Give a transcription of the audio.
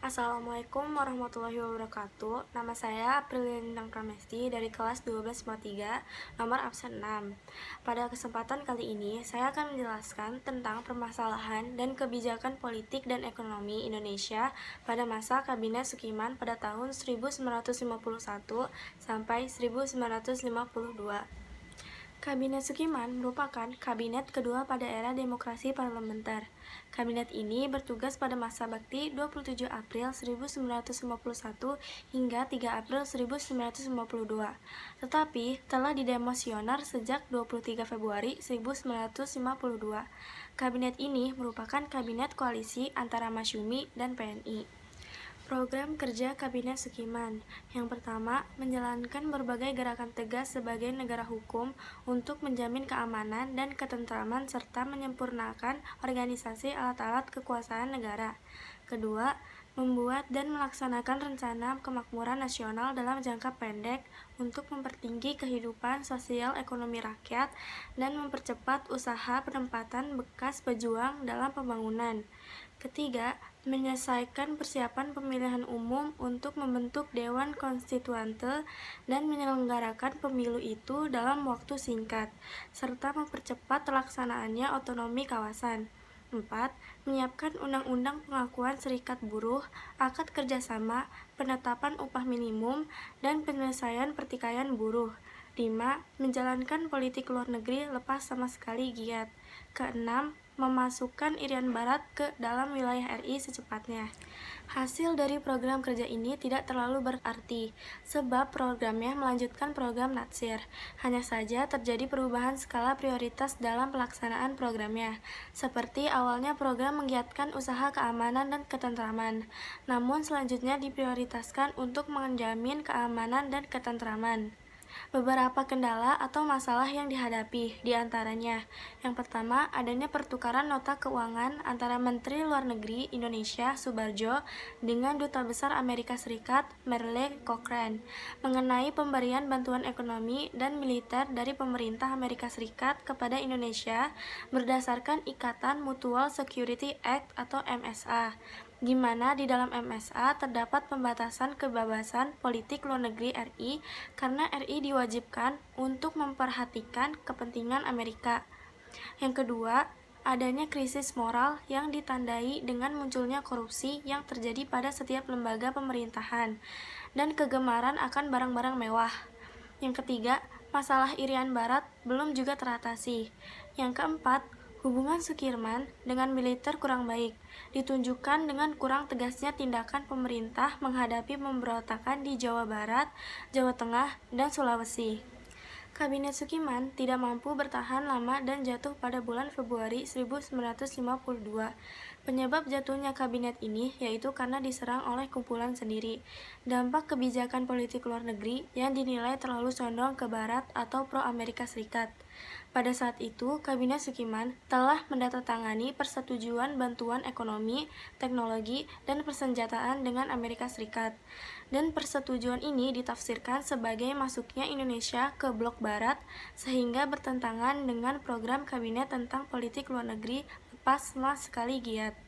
Assalamualaikum warahmatullahi wabarakatuh. Nama saya Aprilia Lintang Pramesti dari kelas 12 nomor absen 6. Pada kesempatan kali ini, saya akan menjelaskan tentang permasalahan dan kebijakan politik dan ekonomi Indonesia pada masa Kabinet Sukiman pada tahun 1951 sampai 1952. Kabinet Sukiman merupakan kabinet kedua pada era demokrasi parlementer. Kabinet ini bertugas pada masa bakti 27 April 1951 hingga 3 April 1952, tetapi telah didemosioner sejak 23 Februari 1952. Kabinet ini merupakan kabinet koalisi antara Masyumi dan PNI. Program kerja Kabinet Sukiman. Yang pertama, menjalankan berbagai gerakan tegas sebagai negara hukum untuk menjamin keamanan dan ketentraman serta menyempurnakan organisasi alat-alat kekuasaan negara. Kedua, membuat dan melaksanakan rencana kemakmuran nasional dalam jangka pendek untuk mempertinggi kehidupan sosial ekonomi rakyat dan mempercepat usaha penempatan bekas pejuang dalam pembangunan. Ketiga, menyelesaikan persiapan pemilihan umum untuk membentuk Dewan Konstituante dan menyelenggarakan pemilu itu dalam waktu singkat, serta mempercepat pelaksanaannya otonomi kawasan. 4. Menyiapkan undang-undang pengakuan serikat buruh, akad kerjasama, penetapan upah minimum, dan penyelesaian pertikaian buruh. 5. Menjalankan politik luar negeri lepas sama sekali giat. Keenam, memasukkan Irian Barat ke dalam wilayah RI secepatnya. Hasil dari program kerja ini tidak terlalu berarti, sebab programnya melanjutkan program Natsir. Hanya saja terjadi perubahan skala prioritas dalam pelaksanaan programnya, seperti awalnya program menggiatkan usaha keamanan dan ketentraman, namun selanjutnya diprioritaskan untuk menjamin keamanan dan ketentraman. Beberapa kendala atau masalah yang dihadapi, diantaranya yang pertama, adanya pertukaran nota keuangan antara Menteri Luar Negeri Indonesia Subarjo dengan Duta Besar Amerika Serikat Merle Cochrane mengenai pemberian bantuan ekonomi dan militer dari pemerintah Amerika Serikat kepada Indonesia berdasarkan Ikatan Mutual Security Act atau MSA, di mana di dalam MSA terdapat pembatasan kebebasan politik luar negeri RI karena RI diwajibkan untuk memperhatikan kepentingan Amerika. Yang kedua, adanya krisis moral yang ditandai dengan munculnya korupsi yang terjadi pada setiap lembaga pemerintahan dan kegemaran akan barang-barang mewah. Yang ketiga, masalah Irian Barat belum juga teratasi. Yang keempat, hubungan Sukirman dengan militer kurang baik, ditunjukkan dengan kurang tegasnya tindakan pemerintah menghadapi pemberontakan di Jawa Barat, Jawa Tengah, dan Sulawesi. Kabinet Sukiman tidak mampu bertahan lama dan jatuh pada bulan Februari 1952. Penyebab jatuhnya kabinet ini yaitu karena diserang oleh kumpulan sendiri. Dampak kebijakan politik luar negeri yang dinilai terlalu condong ke Barat atau pro-Amerika Serikat. Pada saat itu, Kabinet Sukiman telah menandatangani persetujuan bantuan ekonomi, teknologi, dan persenjataan dengan Amerika Serikat. Dan persetujuan ini ditafsirkan sebagai masuknya Indonesia ke blok Barat, sehingga bertentangan dengan program Kabinet tentang politik luar negeri lepas sama sekali giat.